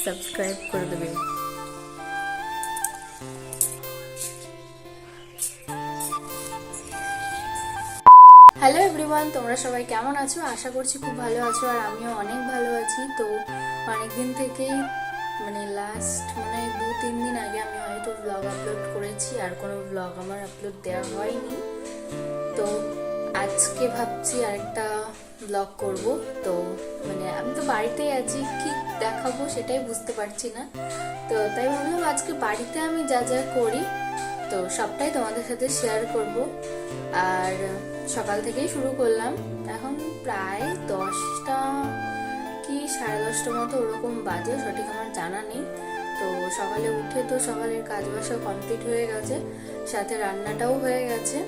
Subscribe করে দেবে। Hello everyone, তোমরা সবাই কেমন আছো? আশা করছি খুব ভালো আছো, আর আমিও অনেক ভালো আছি। তো অনেকদিন থেকেই লাস্ট 2-3 দিন আগে আমি হয়তো ব্লগ আপলোড করেছি, আর কোনো ব্লগ আমার আপলোড দেওয়া হয়নি। তো আজকে ভাবছি আরেকটা ব্লগ করব। তো আমি তো বাড়িতেই আছি, কি দেখাবো সেটাই বুঝতে পারছি না। তো তাই ভাবলাম আজকে বাড়িতে আমি যা যা করি তো সবটাই তোমাদের সাথে শেয়ার করব। আর সকাল থেকেই শুরু করলাম, এখন প্রায় 10টা কি 10:30টার মতো ওরকম বাজে, সঠিক আমার জানা নেই। তো সকালে উঠে তো সকালের কাজ বাসা কমপ্লিট হয়ে গেছে, সাথে রান্নাটাও হয়ে গেছে।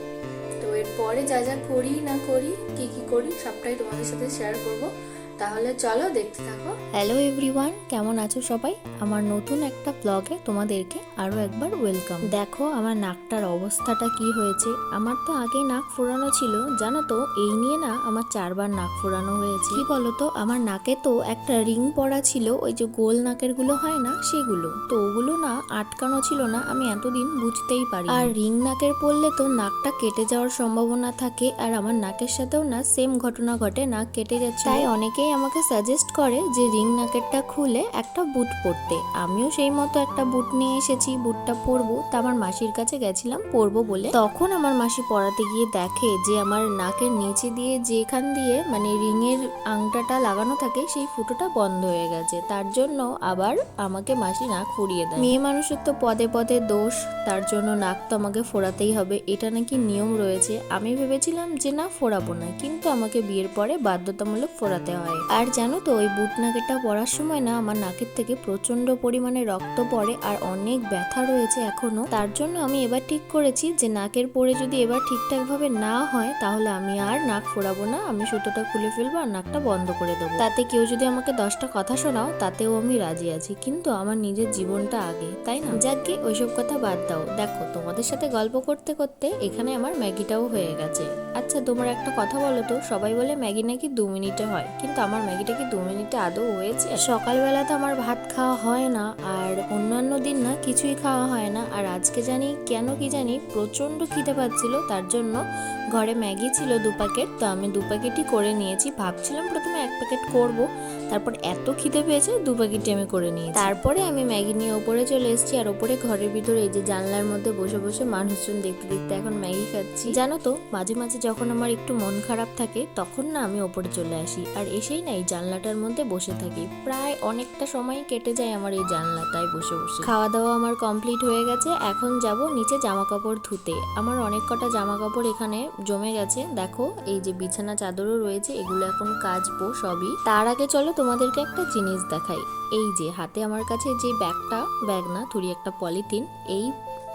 তো এরপরে যা যা করি না করি, কি কি করি সবটাই তোমাদের সাথে শেয়ার করব। তাহলে চলো দেখতে থাকো। হ্যালো এভরিওয়ান, কেমন আছো সবাই? আমার নতুন একটা ব্লগে তোমাদেরকে আরো একবার ওয়েলকাম। দেখো আমার নাকটার অবস্থাটা কি হয়েছে। আমার তো আগে নাক ফোড়ানো ছিল, জানো তো, এই নিয়ে না আমার 4বার নাক ফোড়ানো হয়েছে। কি বলতো, আমার নাকে তো একটা রিং পড়া ছিল, ওই যে গোল নাকের গুলো হয় না সেগুলো, তো ওগুলো না আটকানো ছিল না, আমি এতদিন বুঝতেই পারি। আর রিং নাকের পড়লে তো নাকটা কেটে যাওয়ার সম্ভাবনা থাকে, আর আমার নাকের সাথেও না সেম ঘটনা ঘটে, নাক কেটে যাচ্ছে। তাই অনেকেই আমাকে সাজেস্ট করে যে রিং নাকেরটা খুলে একটা বুট পরতে। আমিও সেই মতো একটা বুট নিয়ে এসেছি, বুটটা পরবো। তা আমার মাসির কাছে গেছিলাম পরবো বলে, তখন আমার মাসি পরাতে গিয়ে দেখে যে আমার নাকের নিচে দিয়ে যেখান দিয়ে রিং এর আংটাটা লাগানো থাকে সেই ফুটোটা বন্ধ হয়ে গেছে। তার জন্য আবার আমাকে মাসি নাক ফুরিয়ে দেয়। মেয়ে মানুষের তো পদে পদে দোষ, তার জন্য নাক তো আমাকে ফোড়াতেই হবে, এটা নাকি নিয়ম রয়েছে। আমি ভেবেছিলাম যে না ফোড়াবো না, কিন্তু আমাকে বিয়ের পরে বাধ্যতামূলক ফোড়াতে হয়। আর জানো তো, ওই বুট নাকেরটা পরার সময় না আমার নাকের থেকে প্রচন্ড পরিমাণে রক্ত পড়ে, আর অনেক ব্যথা রয়েছে এখনো। তার জন্য আমি এবার ঠিক করেছি যে নাকের পরে যদি এবার ঠিকঠাক ভাবে না হয় তাহলে আমি আর নাক ফোড়াবো না, আমি সুতোটা খুলে ফেলবো আর নাকটা বন্ধ করে দেবো। তাতে কেউ যদি আমাকে 10টা কথা শোনাও তাতেও আমি রাজি আছি, কিন্তু আমার নিজের জীবনটা আগে, তাই না? যাকে ওইসব কথা বাদ দাও। দেখো তোমাদের সাথে গল্প করতে করতে এখানে আমার ম্যাগিটাও হয়ে গেছে। আচ্ছা তোমার একটা কথা বলো তো, সবাই বলে ম্যাগি নাকি 2 মিনিটে হয়, কিন্তু আমার ম্যাগিটা কি 2 মিনিটে আদৌ হয়েছে? সকালবেলা তো আমার ভাত খাওয়া হয় না, আর অন্যান্য দিন না কিছুই খাওয়া হয় না। আর আজকে জানি কেন কি জানি প্রচন্ড খিদে পাচ্ছিল, তার জন্য ঘরে ম্যাগি ছিল 2 প্যাকেট, তো আমি 2 প্যাকেটই করে নিয়েছি। ভাবছিলাম প্রথমে 1 প্যাকেট করব, তারপর এত খিদে পেয়েছে 2 প্যাকেটই আমি করে নিয়েছি। তারপরে আমি ম্যাগি নিয়ে ওপরে চলে এসেছি, আর ওপরে ঘরের ভিতরে এই যে জানলার মধ্যে বসে বসে মানুষজন দেখতে দেখতে এখন ম্যাগি খাচ্ছি। জানো তো, মাঝে মাঝে যখন আমার একটু মন খারাপ থাকে তখন না আমি ওপরে চলে আসি, আর এসেই না এই জানলাটার মধ্যে বসে থাকি। প্রায় অনেকটা সময় কেটে যায় আমার এই জানলাটায় বসে বসে। খাওয়া দাওয়া আমার কমপ্লিট হয়ে গেছে, এখন যাব নিচে জামা কাপড় ধুতে। আমার অনেক কটা জামা কাপড় এখানে জমে গেছে, দেখো এই যে বিছানা চাদরও রয়েছে, এগুলো এখন কাচবো সবই। তার আগে চলো তোমাদেরকে একটা জিনিস দেখাই। এই যে হাতে আমার কাছে যে ব্যাগটা, ব্যাগ না থুড়ি, একটা পলিথিন, এই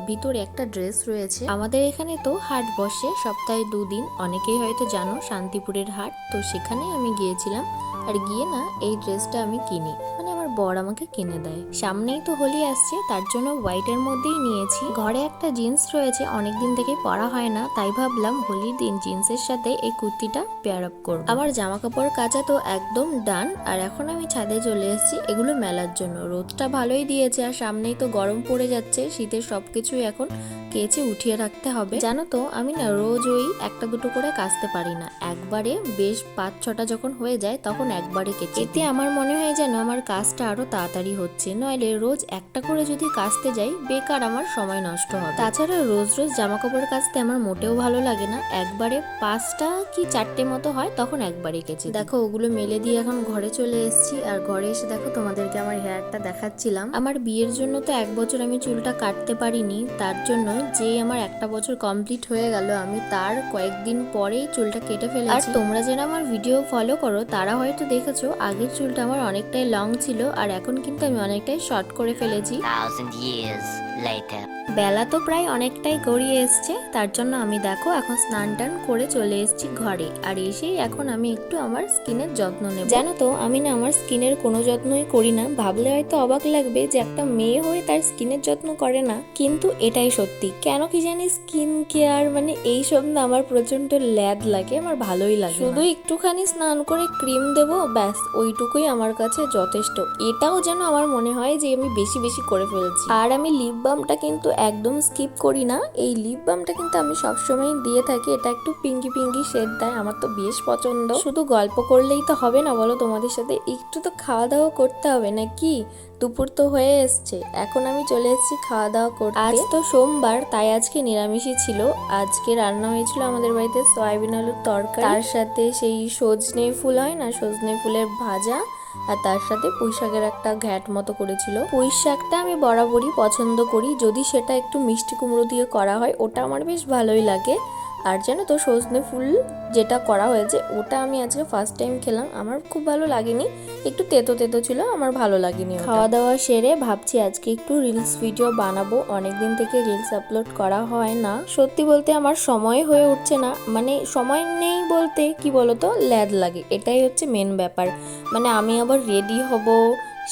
ভিতরে একটা ড্রেস রয়েছে। আমাদের এখানে তো হাট বসে সপ্তাহে 2 দিন, অনেকেই হয়তো জানো, শান্তিপুরের হাট। তো সেখানে আমি গিয়েছিলাম, আর গিয়ে না এই ড্রেসটা আমি কিনি, আমার বর আমাকে কিনে দেয়। সামনেই তো হোলি আসছে, তার জন্য হোয়াইটের মধ্যেই নিয়েছি। ঘরে একটা জিন্স রয়েছে, অনেকদিন থেকে পরা হয় না, তাই ভাবলাম হোলির দিন জিন্সের সাথে এই কুর্তিটা পেয়ার আপ করব। আমার জামা কাপড় কাচা তো একদম ডান, আর এখন আমি ছাদে চলে এসেছি এগুলো মেলার জন্য। রোদটা ভালোই দিয়েছে, আর সামনেই তো গরম পড়ে যাচ্ছে, শীতের সবকিছুই এখন কেচে উঠিয়ে রাখতে হবে। জানো তো, আমি না রোজ ওই 1-2 করে কাচতে পারি না, একবারে বেশ 5-6টা যখন হয়ে যায় তখন একবারে কেচে। এতে আমার মনে হয় যেন আমার কাজটা আরো তাড়াতাড়ি হচ্ছে, নইলে রোজ একটা করে যদি কাচতে যাই বেকার আমার সময় নষ্ট হবে। তাছাড়া রোজ রোজ জামা কাপড় কাচতে আমার মোটেও ভালো লাগে না, একবারে 5টা কি 4টে মতো হয় তখন একবারে কেচে। দেখো ওগুলো মেলে দিয়ে এখন ঘরে চলে এসেছি, আর ঘরে এসে দেখো তোমাদেরকে আমার হেয়ারটা দেখাচ্ছিলাম। আমার বিয়ের জন্য তো 1 বছর আমি চুলটা কাটতে পারিনি, তার জন্য যেই আমার 1টা বছর কমপ্লিট হয়ে গেল আমি তার কয়েকদিন পরেই চুলটা কেটে ফেলেছি। আর তোমরা যারা আমার ভিডিও ফলো করো তারা হয়তো দেখেছো আগের চুলটা আমার অনেকটাই লং ছিল, আর এখন কিন্তু আমি অনেকটাই শর্ট করে ফেলেছি। 1000 years later. বেলা তো প্রায় অনেকটাই গড়িয়ে এসছে, তার জন্য আমি দেখো এখন স্নান টান করে চলে এসেছি ঘরে। আর এসেই এখন আমি একটু আমার স্কিনের যত্ন নেব। জানো তো, আমি না আমার স্কিনের কোনো যত্নই করি না। ভাবলে হয়তো অবাক লাগবে যে একটা মেয়ে হয়ে তার স্কিনের যত্ন করে না, কিন্তু এটাই সত্যি। কেন কি জানি স্কিন কেয়ার এইসব না আমার প্রচন্ড ল্যাদ লাগে, আমার ভালোই লাগে। শুধু একটুখানি স্নান করে ক্রিম দেবো, ব্যাস ওইটুকুই আমার কাছে যথেষ্ট। এটাও যেন আমার মনে হয় যে আমি বেশি বেশি করে ফেলছি। আর আমি লিপ বামটা কিন্তু একদম স্কিপ করি না, এই লিপ বামটা কিন্তু আমি সবসময় দিয়ে থাকি। এটা একটু পিঙ্কি পিঙ্কি শেড দেয়, আমার তো বেশ পছন্দ। শুধু গল্প করলেই তো হবে না বলো, তোমাদের সাথে একটু তো খাওয়া দাওয়া করতে হবে নাকি? দুপুর তো হয়ে এসছে, এখন আমি চলে এসেছি খাওয়া দাওয়া করতে। আজ তো সোমবার, তাই আজকে নিরামিষই ছিল। আজকে রান্না হয়েছিল আমাদের বাড়িতে সয়াবিন আলুর তরকারি, তার সাথে সেই সজনে ফুল হয় না, সজনে ফুলের ভাজা, আর তার সাথে পুঁই শাকের একটা ঘ্যাট মতো করেছিল। পুঁই শাকটা আমি বরাবরই পছন্দ করি, যদি সেটা একটু মিষ্টি কুমড়ো দিয়ে করা হয় ওটা আমার বেশ ভালোই লাগে। আর জানো তো সজনে ফুল যেটা করা হয়েছে ওটা আমি আজকে ফার্স্ট টাইম খেলাম, আমার খুব ভালো লাগেনি, একটু তেতো তেতো ছিল, আমার ভালো লাগেনি। খাওয়া দাওয়া সেরে ভাবছি আজকে একটু রিলস ভিডিও বানাবো, অনেকদিন থেকে রিলস আপলোড করা হয় না। সত্যি বলতে আমার সময় হয়ে উঠছে না, মানে সময় নেই বলতে কি বলতো, ল্যাদ লাগে, এটাই হচ্ছে মেন ব্যাপার। মানে আমি আবার রেডি হব,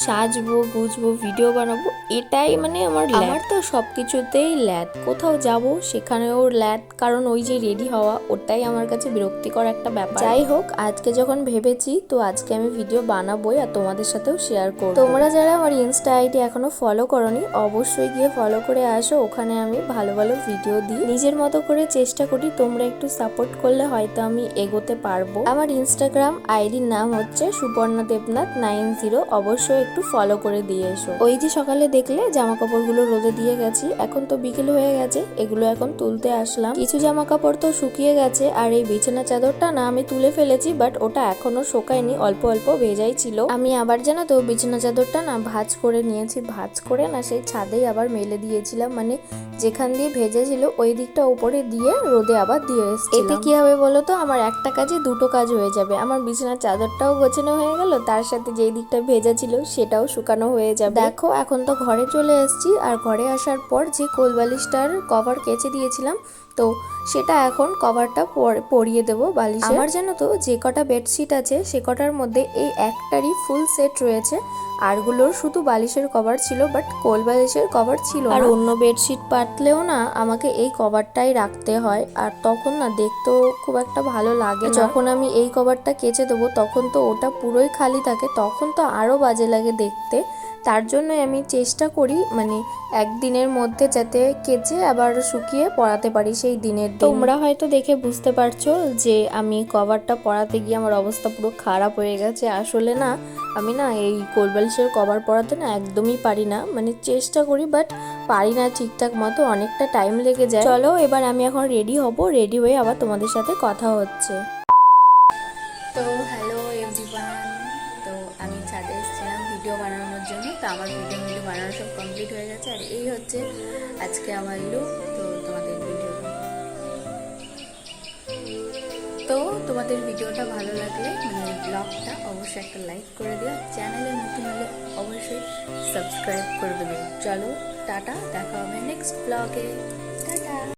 সাজবো গুজবো, ভিডিও বানাবো, এটাই মানে আমার তো সব কিছুতেই ল্যাদ। কোথাও যাব সেখানেও ল্যাদ, কারণ ওই যে রেডি হওয়া ওটাই আমার কাছে বিরক্তিকর একটা ব্যাপার। যাই হোক, আজকে যখন ভেবেছি তো আজকে আমি ভিডিও বানাবোই আর তোমাদের সাথেও শেয়ার করব। তোমরা যারা আমার ইনস্টা আইডি এখনো ফলো করোনি অবশ্যই গিয়ে ফলো করে আসো, ওখানে আমি ভালো ভালো ভিডিও দিই, নিজের মতো করে চেষ্টা করি। তোমরা একটু সাপোর্ট করলে হয়তো আমি এগোতে পারবো। আমার ইনস্টাগ্রাম আইডির নাম হচ্ছে সুপর্ণা দেবনাথ 90, অবশ্যই একটু ফলো করে দিয়ে এসো। ওই যে সকালে দেখলে জামা কাপড়গুলো রোদে দিয়ে গেছি, এখন তো বিকেল হয়ে গেছে, এগুলো এখন তুলতে আসলাম। কিছু জামা কাপড় তো শুকিয়ে গেছে, আর এই বিছানা চাদরটা না আমি তুলে ফেলেছি, বাট ওটা এখনো শুকায়নি, অল্প অল্প ভেজাই ছিল। আমি আবার জানো তো বিছানা চাদরটা না ভাঁজ করে নিয়েছি, ভাঁজ করে না সেই ছাদেই আবার মেলে দিয়েছিলাম, মানে যেখান দিয়ে ভেজেছিল ওই দিকটা উপরে দিয়ে রোদে আবার দিয়ে এসেছি। এতে কি হবে বলো তো, আমার একটা কাজে দুটো কাজ হয়ে যাবে, আমার বিছানার চাদরটাও গোছানো হয়ে গেল, তার সাথে যেই দিকটা ভেজা ছিল সেটাও শুকানো হয়ে যাবে। দেখো এখন তো ঘরে চলে এসেছি, আর ঘরে আসার পর যে কোলবালিশটার কভার কেচে দিয়েছিলাম তো সেটা এখন কভারটা পরিয়ে দেবো বালিশে। আমার জানো তো যে কটা বেডশিট আছে সে কটার মধ্যে এই একটারই ফুল সেট রয়েছে, আরগুলোর শুধু বালিশের কভার ছিল, বাট কোল বালিশের কভার ছিল না। আর অন্য বেডশিট পাতলেও না আমাকে এই কভারটাই রাখতে হয়, আর তখন না দেখতেও খুব একটা ভালো লাগে। যখন আমি এই কভারটা কেচে দেবো তখন তো ওটা পুরোই খালি থাকে, তখন তো আরো বাজে লাগে দেখতে। তার জন্য আমি চেষ্টা করি মানে একদিনের মধ্যে যাতে কেচে আবার শুকিয়ে পরাতে পারি সেই দিনের দিন। তোমরা হয়তো দেখে বুঝতে পারছো যে আমি কভারটা পরাতে গিয়ে আমার অবস্থা পুরো খারাপ হয়ে গেছে। আসলে না আমি না এই কোলবালিশের কভার পরাতে না একদমই পারি না, মানে চেষ্টা করি বাট পারি না ঠিকঠাক মতো, অনেকটা টাইম লেগে যায়। চলো এবার আমি এখন রেডি হব, রেডি হয়ে আবার তোমাদের সাথে কথা হচ্ছে। তো হ্যালো এভরিওয়ান, তো আমি ছাদে এসেছিলাম ভিডিও বানানোর জন্য, তো আমার ভিডিও বানানো সব কমপ্লিট হয়ে গেছে, আর এই হচ্ছে আজকে আমার লুক। তো তোমাদের ভিডিওটা ভালো লাগলে মানে ব্লগটা অবশ্যই একটা লাইক করে দিও, চ্যানেলে নতুন হলে অবশ্যই সাবস্ক্রাইব করে দেবে। চলো টাটা, দেখা হবে নেক্সট ব্লগে, টাটা।